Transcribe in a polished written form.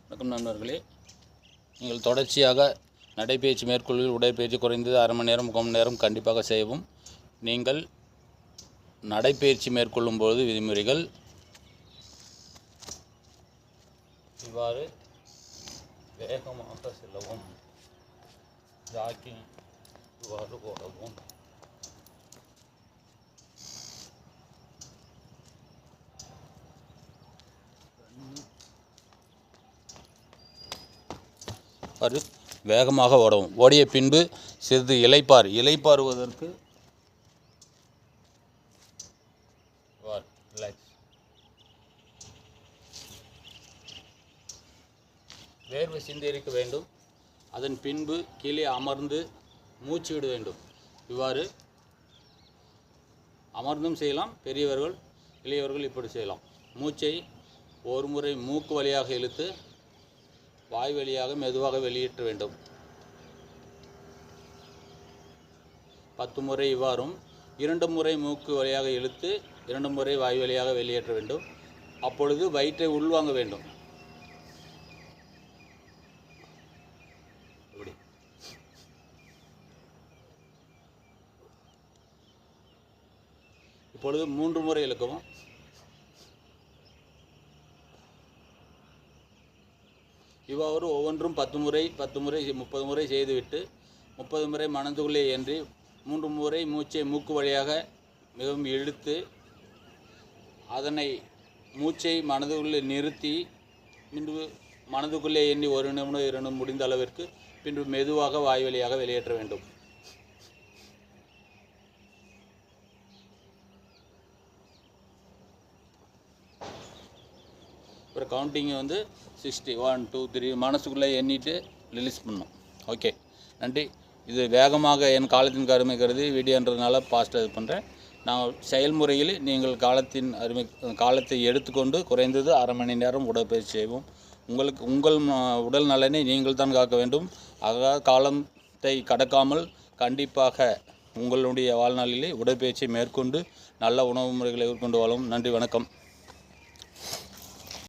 வணக்கம் நண்பர்களே, நீங்கள் தொடர்ச்சியாக நடைபயிற்சி மேற்கொள்ளில் உடற்பயிற்சி குறைந்தது அரை மணி நேரம் 3/4 மணி நேரம் கண்டிப்பாக செய்யவும். நீங்கள் நடைபயிற்சி மேற்கொள்ளும் போது விதிமுறைகள் இவ்வாறு வேகமாக செல்லவும், ஜாக்கிங் இவ்வாறு போடவும், அது வேகமாக ஓடவும். ஓடிய பின்பு சிறிது இளைப்பாறுவதற்கு ரிலாக்ஸ், வேர்வை சிந்திருக்க வேண்டும். அதன் பின்பு கீழே அமர்ந்து மூச்சு விட வேண்டும். இவ்வாறு அமர்ந்தும் செய்யலாம், பெரியவர்கள் இளையவர்கள் இப்படி செய்யலாம். மூச்சை ஒரு முறை மூக்கு வழியாக இழுத்து வாய் வழியாக மெதுவாக வெளியேற்ற வேண்டும். 10 முறை இவ்வாறும் 2 முறை மூக்கு வழியாக இழுத்து 2 முறை வாய் வழியாக வெளியேற்ற வேண்டும். அப்பொழுது வயிற்றை உள்வாங்க வேண்டும். இப்பொழுது 3 முறை இழுக்கவும். இவ்வாறு ஒவ்வொன்றும் 10 முறை 30 முறை செய்துவிட்டு 30 முறை மனதுக்குள்ளே ஏன்றி 3 முறை மூச்சை மூக்கு வழியாக மிகவும் இழுத்து அதனை மூச்சை மனதுக்குள்ளே நிறுத்தி பின்பு மனதுக்குள்ளே எண்ணி 1 நிமிடம் 2 நிமிடம் முடிந்த அளவிற்கு பின்பு மெதுவாக வாய் வழியாக வெளியேற்ற வேண்டும். அப்புறம் கவுண்டிங் 60 1 2 3 மனசுக்குள்ளே எண்ணிட்டு ரிலீஸ் பண்ணணும். ஓகே, நன்றி. இது வேகமாக என் காலத்தின் அருமை கருதி வீடியோன்றதுனால ஃபாஸ்ட்டாக இது பண்ணுறேன். நான் செயல்முறையில் நீங்கள் காலத்தை எடுத்துக்கொண்டு குறைந்தது அரை மணி நேரம் உடற்பயிற்சி செய்வோம். உங்கள் உடல் நலனை நீங்கள் தான் காக்க வேண்டும். ஆக காலத்தை கடக்காமல் கண்டிப்பாக உங்களுடைய வாழ்நாளிலே உடற்பயிற்சியை மேற்கொண்டு நல்ல உணவு முறைகளை மேற்கொண்டு வாழவும். நன்றி, வணக்கம்.